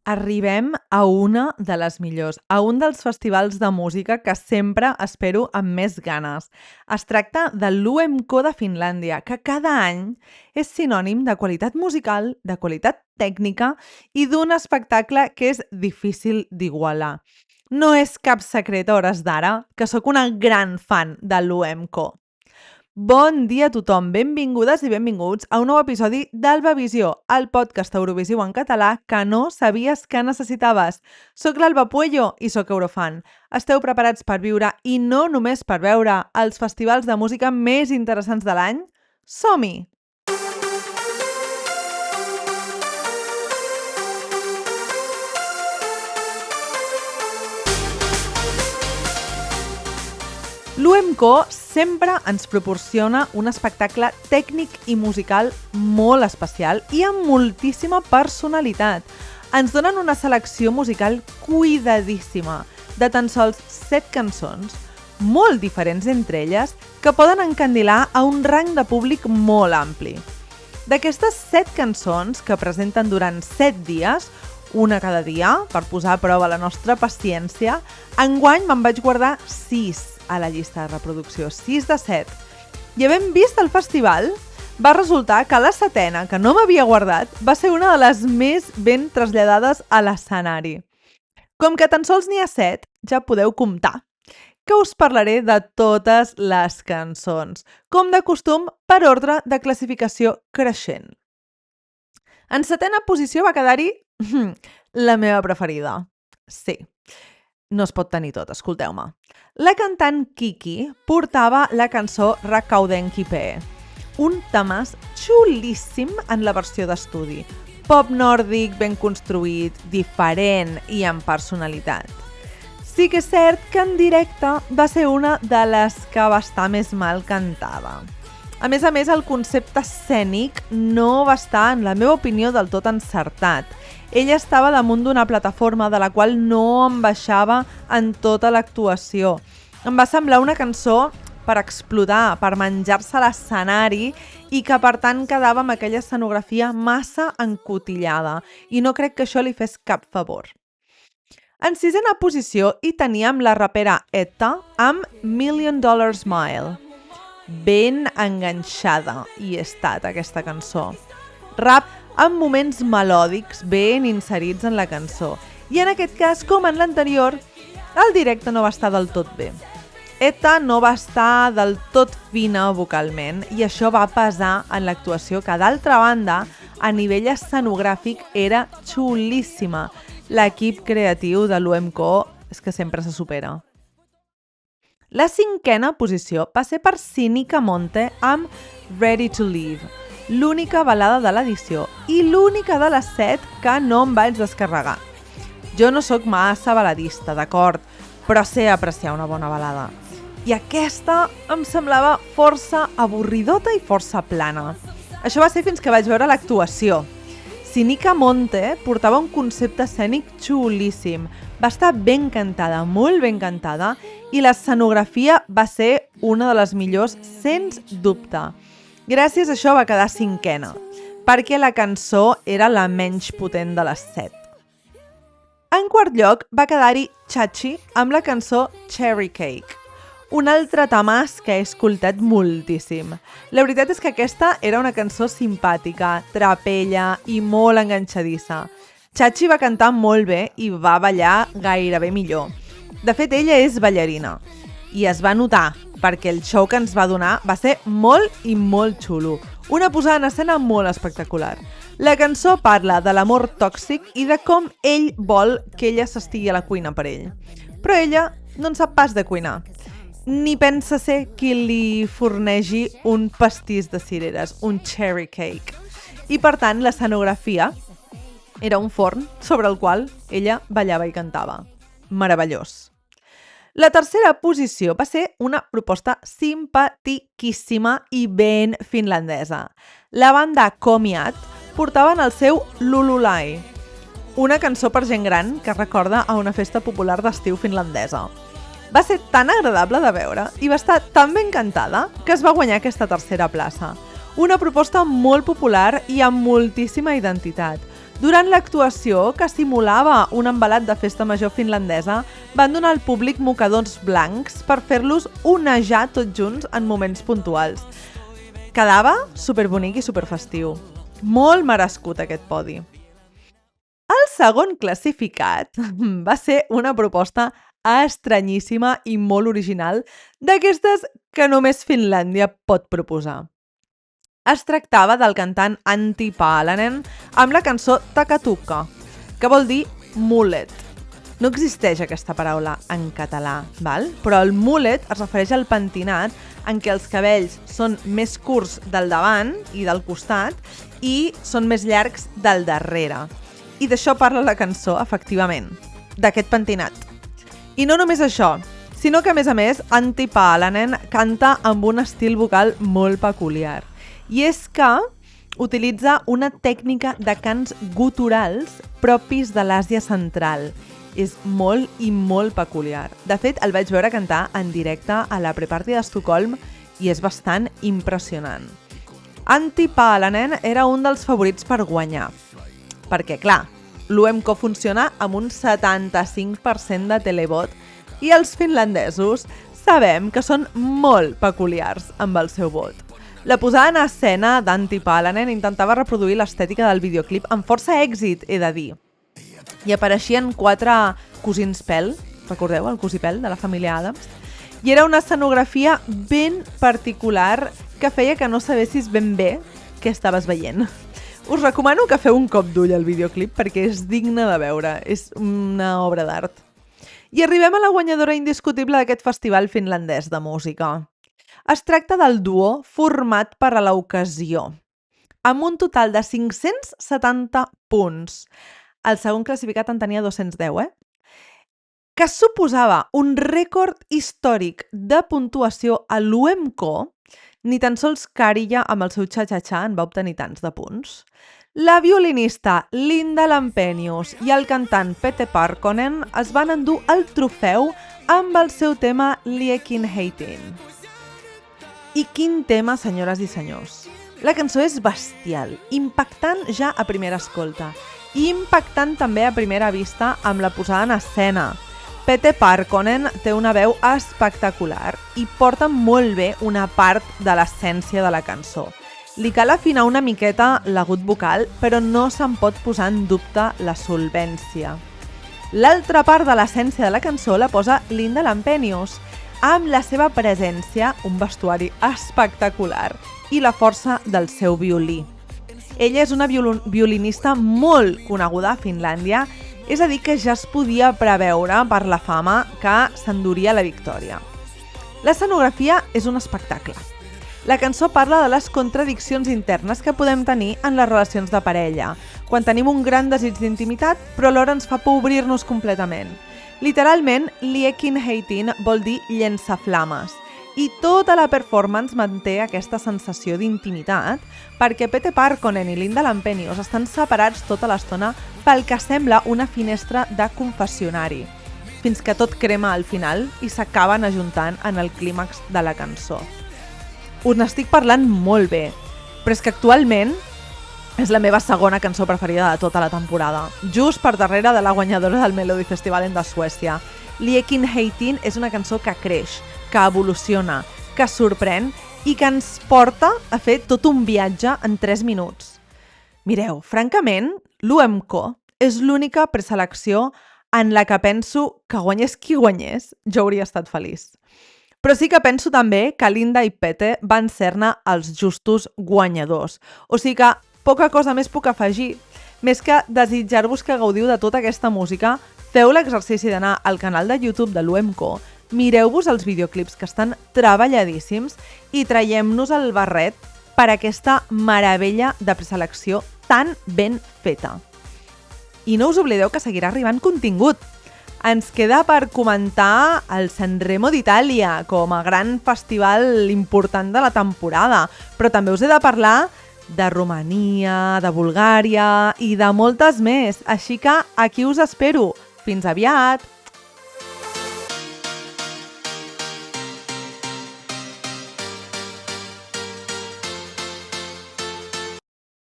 Arribem a una de les millors, a un dels festivals de música que sempre espero amb més ganes. Es tracta de l'UMCO de Finlàndia, que cada any és sinònim de qualitat musical, de qualitat tècnica i d'un espectacle que és difícil d'igualar. No és cap secret a hores d'ara que sóc una gran fan de l'UMCO. Bon dia a tothom, benvingudes i benvinguts a un nou episodi d'Albavisió, el podcast Eurovisiu en català que no sabies que necessitaves. Soc l'Alba Puello i soc Eurofan. Esteu preparats per viure i no només per veure els festivals de música més interessants de l'any? Som-hi! L'UMCO sempre ens proporciona un espectacle tècnic i musical molt especial i amb moltíssima personalitat. Ens donen una selecció musical cuidadíssima de tan sols 7 cançons, molt diferents entre elles, que poden encandilar a un rang de públic molt ampli. D'aquestes 7 cançons que presenten durant 7 dies, una cada dia, per posar a prova la nostra paciència, enguany me'n vaig guardar 6 a la llista de reproducció, 6 de 7. I havent vist el festival, va resultar que la setena, que no m'havia guardat, va ser una de les més ben traslladades a l'escenari. Com que tan sols n'hi ha 7, ja podeu comptar que us parlaré de totes les cançons, com de costum per ordre de classificació creixent. En setena posició va quedar-hi la meva preferida. Sí, no es pot tenir tot, escolteu-me. La cantant Kiki portava la cançó Rakkaudenki P, un temàs xulíssim en la versió d'estudi. Pop nòrdic, ben construït, diferent i amb personalitat. Sí que és cert que en directe va ser una de les que va estar més mal cantada. A més, el concepte escènic no va estar, en la meva opinió, del tot encertat. Ella estava damunt d'una plataforma de la qual no em baixava en tota l'actuació. Em va semblar una cançó per explotar, per menjar-se l'escenari i que per tant quedava amb aquella escenografia massa encotillada i no crec que això li fes cap favor. En sisena posició hi teníem la rapera Etta amb $1 Million Smile. Ben enganxada hi he estat aquesta cançó. Rap amb moments melòdics ben inserits en la cançó. I en aquest cas, com en l'anterior, el directe no va estar del tot bé. Etta no va estar del tot fina vocalment i això va pesar en l'actuació que, d'altra banda, a nivell escenogràfic era xulíssima. L'equip creatiu de l'UMCO és que sempre se supera. La cinquena posició va ser per Sinica Monte amb Ready to Leave, l'única balada de l'edició i l'única de les 7 que no em vaig descarregar. Jo no sóc massa baladista, d'acord, però sé apreciar una bona balada. I aquesta em semblava força avorridota i força plana. Això va ser fins que vaig veure l'actuació. Sinica Monte portava un concepte escènic xulíssim. Va estar ben cantada, molt ben cantada, i l'escenografia va ser una de les millors, sens dubte. Gràcies a això va quedar cinquena, perquè la cançó era la menys potent de les 7. En quart lloc va quedar-hi Chachi amb la cançó Cherry Cake, un altre temàs que he escoltat moltíssim. La veritat és que aquesta era una cançó simpàtica, trapella i molt enganxadissa. Chachi va cantar molt bé i va ballar gairebé millor. De fet, ella és ballarina i es va notar perquè el show que ens va donar va ser molt i molt xulo. Una posada en escena molt espectacular. La cançó parla de l'amor tòxic i de com ell vol que ella s'estigui a la cuina per ell. Però ella no en sap pas de cuinar. Ni pensa ser qui li fornegi un pastís de cireres, un cherry cake. I per tant, l'escenografia era un forn sobre el qual ella ballava i cantava. Meravellós. La tercera posició va ser una proposta simpatiquíssima i ben finlandesa. La banda Comiat portaven el seu Lululai, una cançó per gent gran que recorda a una festa popular d'estiu finlandesa. Va ser tan agradable de veure i va estar tan ben cantada que es va guanyar aquesta tercera plaça. Una proposta molt popular i amb moltíssima identitat. Durant l'actuació, que simulava un envelat de festa major finlandesa, van donar al públic mocadors blancs per fer-los onejar tots junts en moments puntuals. Quedava superbonic i superfestiu. Molt merescut aquest podi. El segon classificat va ser una proposta estranyíssima i molt original d'aquestes que només Finlàndia pot proposar. Es tractava del cantant Antti Paalanen amb la cançó Takatuka, que vol dir mullet. No existeix aquesta paraula en català, val? Però el mullet es refereix al pentinat en què els cabells són més curts del davant i del costat i són més llargs del darrere. I d'això parla la cançó, efectivament, d'aquest pentinat. I no només això, sinó que, a més, Antti Paalanen canta amb un estil vocal molt peculiar. I és que utilitza una tècnica de cants guturals propis de l'Àsia Central. És molt i molt peculiar. De fet, el vaig veure cantar en directe a la Pre-Party d'Estocolm i és bastant impressionant. Antti Paalanen era un dels favorits per guanyar. Perquè, clar, l'UMCO funciona amb un 75% de televot i els finlandesos sabem que són molt peculiars amb el seu vot. La posada en escena d'Antti Paalanen intentava reproduir l'estètica del videoclip amb força èxit, he de dir. I apareixien 4 cosins Pell, recordeu el cosí Pell de la família Addams? I era una escenografia ben particular que feia que no sabessis ben bé què estaves veient. Us recomano que feu un cop d'ull al videoclip perquè és digne de veure, és una obra d'art. I arribem a la guanyadora indiscutible d'aquest festival finlandès de música. Es tracta del duo format per a l'ocasió, amb un total de 570 punts. El segon classificat en tenia 210, que suposava un rècord històric de puntuació a l'UMCO. Ni tan sols Kärja amb el seu xa-xa-xa en va obtenir tants de punts. La violinista Linda Lampenius i el cantant Pete Parkkonen es van endur el trofeu amb el seu tema Liekin Heitin. I quin tema, senyores i senyors! La cançó és bestial, impactant ja a primera escolta i impactant també a primera vista amb la posada en escena. Pete Parkkonen té una veu espectacular i porta molt bé una part de l'essència de la cançó. Li cal afinar una miqueta l'agut vocal, però no se'n pot posar en dubte la solvència. L'altra part de l'essència de la cançó la posa Linda Lampenius, amb la seva presència, un vestuari espectacular i la força del seu violí. Ella és una violinista molt coneguda a Finlàndia, és a dir, que ja es podia preveure per la fama que s'enduria la victòria. L'escenografia és un espectacle. La cançó parla de les contradiccions internes que podem tenir en les relacions de parella, quan tenim un gran desig d'intimitat, però alhora ens fa por obrir-nos completament. Literalment, Liekin Heitin vol dir llençaflames, i tota la performance manté aquesta sensació d'intimitat perquè Pete Parkkonen i Linda Lampenius estan separats tota l'estona pel que sembla una finestra de confessionari, fins que tot crema al final i s'acaben ajuntant en el clímax de la cançó. Us n'estic parlant molt bé, però és que actualment és la meva segona cançó preferida de tota la temporada, just per darrere de la guanyadora del Melodifestivalen de Suècia. Liekin Heitin és una cançó que creix, que evoluciona, que sorprèn i que ens porta a fer tot un viatge en 3 minuts. Mireu, francament, l'UMCO és l'única preselecció en la que penso que guanyés qui guanyés, jo hauria estat feliç. Però sí que penso també que Linda i Pete van ser-ne els justos guanyadors. O sigui que poca cosa més puc afegir. Més que desitjar-vos que gaudiu de tota aquesta música, feu l'exercici d'anar al canal de YouTube de l'UMCO, mireu-vos els videoclips que estan treballadíssims i traiem-nos el barret per aquesta meravella de preselecció tan ben feta. I no us oblideu que seguirà arribant contingut. Ens queda per comentar el Sanremo d'Itàlia com a gran festival important de la temporada, però també us he de parlar de Romania, de Bulgària i de moltes més. Així que aquí us espero. Fins aviat!